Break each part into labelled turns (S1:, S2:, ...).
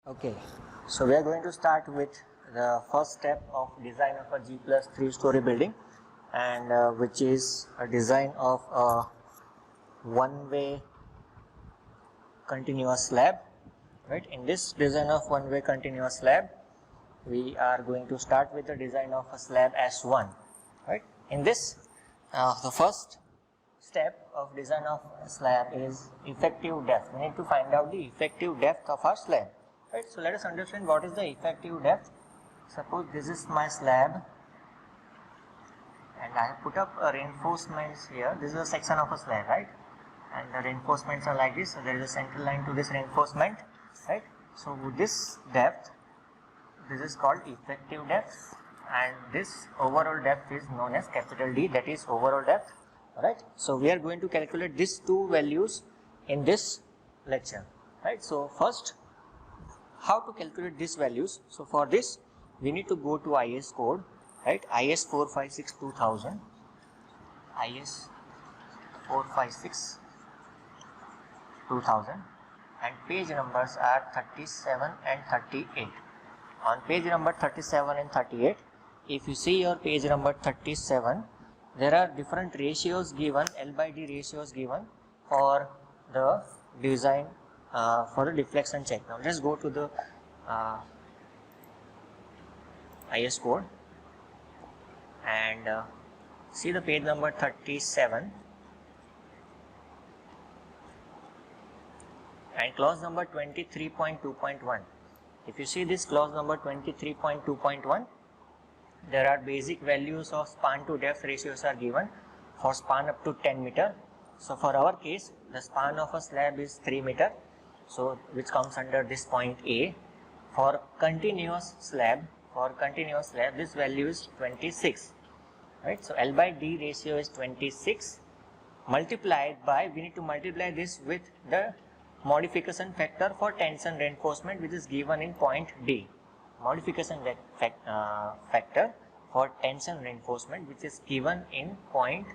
S1: Okay, so we are going to start with the first step of design of a G plus 3-story building, and which is a design of a one-way continuous slab. Right, in this design of one-way continuous slab, we are going to start with the design of a slab S1. Right, in this, the first step of design of a slab is effective depth. We need to find out the effective depth of our slab. Right, so let us understand what is the effective depth. Suppose this is my slab and I have put up a reinforcements here. This is a section of a slab, right? And the reinforcements are like this. So there is a central line to this reinforcement, right? So with this depth, this is called effective depth, and this overall depth is known as capital D, that is overall depth. Alright, so we are going to calculate these two values in this lecture. Right, so first, how to calculate these values? So for this, we need to go to IS code, right? IS 456-2000, IS 456-2000, and page numbers are 37 and 38. On page number 37 and 38, if you see your page number 37, there are different ratios given, L by D ratios given for the design for the deflection check. Now let's go to the IS code and see the page number 37 and clause number 23.2.1. If you see this clause number 23.2.1, there are basic values of span to depth ratios are given for span up to 10 meter. So for our case, the span of a slab is 3 meter, so which comes under this point A. For continuous slab, this value is 26. Right, so L by D ratio is 26 multiplied by, we need to multiply this with the modification factor for tension reinforcement, which is given in point D. Modification factor for tension reinforcement, which is given in point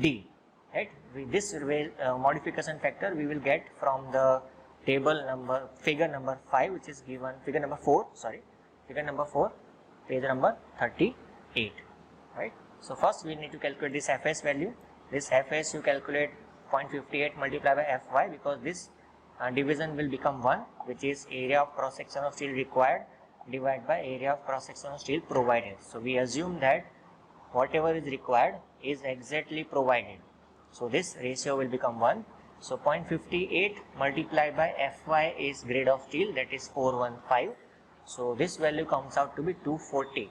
S1: D. Right, with this modification factor we will get from the table number, figure number 5, which is given, figure number 4, page number 38. Right, so first we need to calculate this Fs value. This Fs you calculate 0.58 multiplied by Fy, because this division will become 1, which is area of cross section of steel required divided by area of cross section of steel provided. So we assume that whatever is required is exactly provided. So this ratio will become 1. So 0.58 multiplied by Fy is grade of steel, that is 415. So this value comes out to be 240.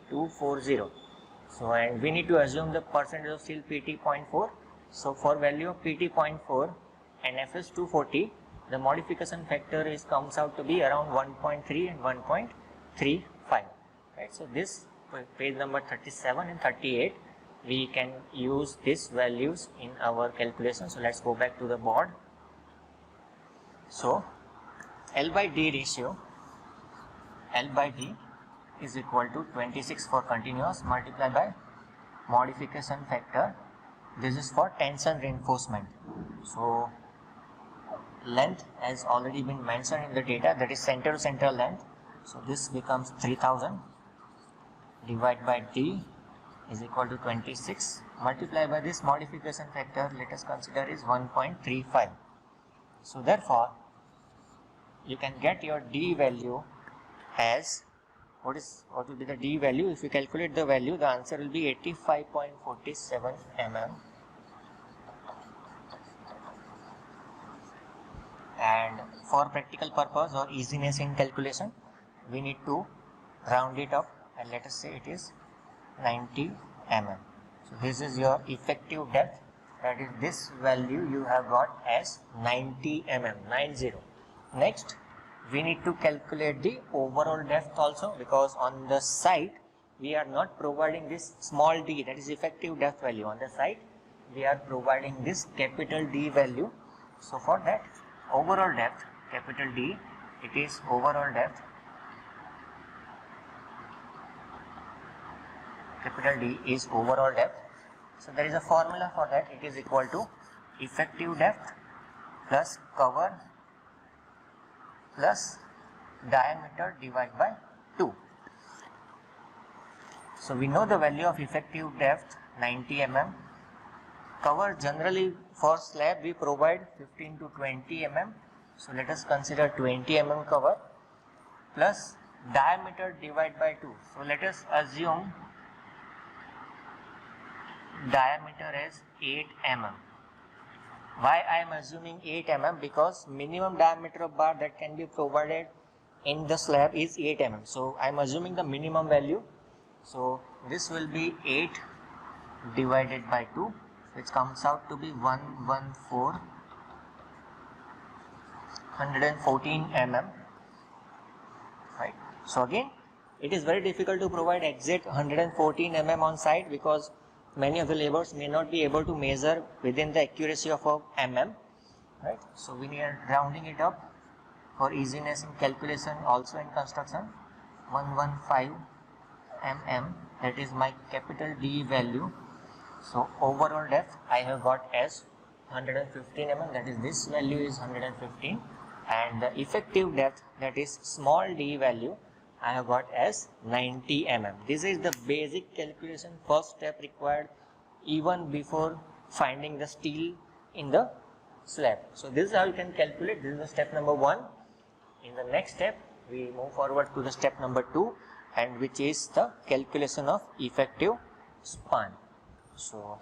S1: So and we need to assume the percentage of steel PT 0.4. So for value of PT 0.4 and Fs 240, the modification factor is comes out to be around 1.3 and 1.35. Right, so this page number 37 and 38, we can use these values in our calculation. So let's go back to the board. So L by D ratio, L by D is equal to 26 for continuous multiplied by modification factor. This is for tension reinforcement. So length has already been mentioned in the data, that is center to center length. So this becomes 3000 divided by D is equal to 26 multiplied by this modification factor, let us consider is 1.35. So therefore you can get your D value as, what will be the D value? If you calculate the value, the answer will be 85.47 mm. And for practical purpose or easiness in calculation, we need to round it up and let us say it is 90 mm. So this is your effective depth, that is this value you have got as 90 mm, 90. Next, we need to calculate the overall depth also, because on the site we are not providing this small d, that is effective depth value. On the site we are providing this capital D value. So for that overall depth, capital D, it is overall depth, capital D is overall depth. So there is a formula for that, it is equal to effective depth plus cover plus diameter divided by 2. So we know the value of effective depth 90 mm. Cover generally for slab we provide 15 to 20 mm. So let us consider 20 mm cover plus diameter divided by 2. So let us assume diameter as 8 mm. Why I am assuming 8 mm? Because minimum diameter of bar that can be provided in the slab is 8 mm. So I am assuming the minimum value. So this will be 8 divided by 2, which comes out to be 114 mm. Right. So again, it is very difficult to provide exact 114 mm on site because many of the laborers may not be able to measure within the accuracy of a mm. Right. So we are rounding it up for easiness in calculation, also in construction. 115 mm, that is my capital D value. So overall depth I have got as 115 mm, that is this value is 115, and the effective depth, that is small d value, I have got as 90 mm. This is the basic calculation, first step required even before finding the steel in the slab. So this is how you can calculate. This is the step number 1. In the next step we move forward to the step number 2, and which is the calculation of effective span. So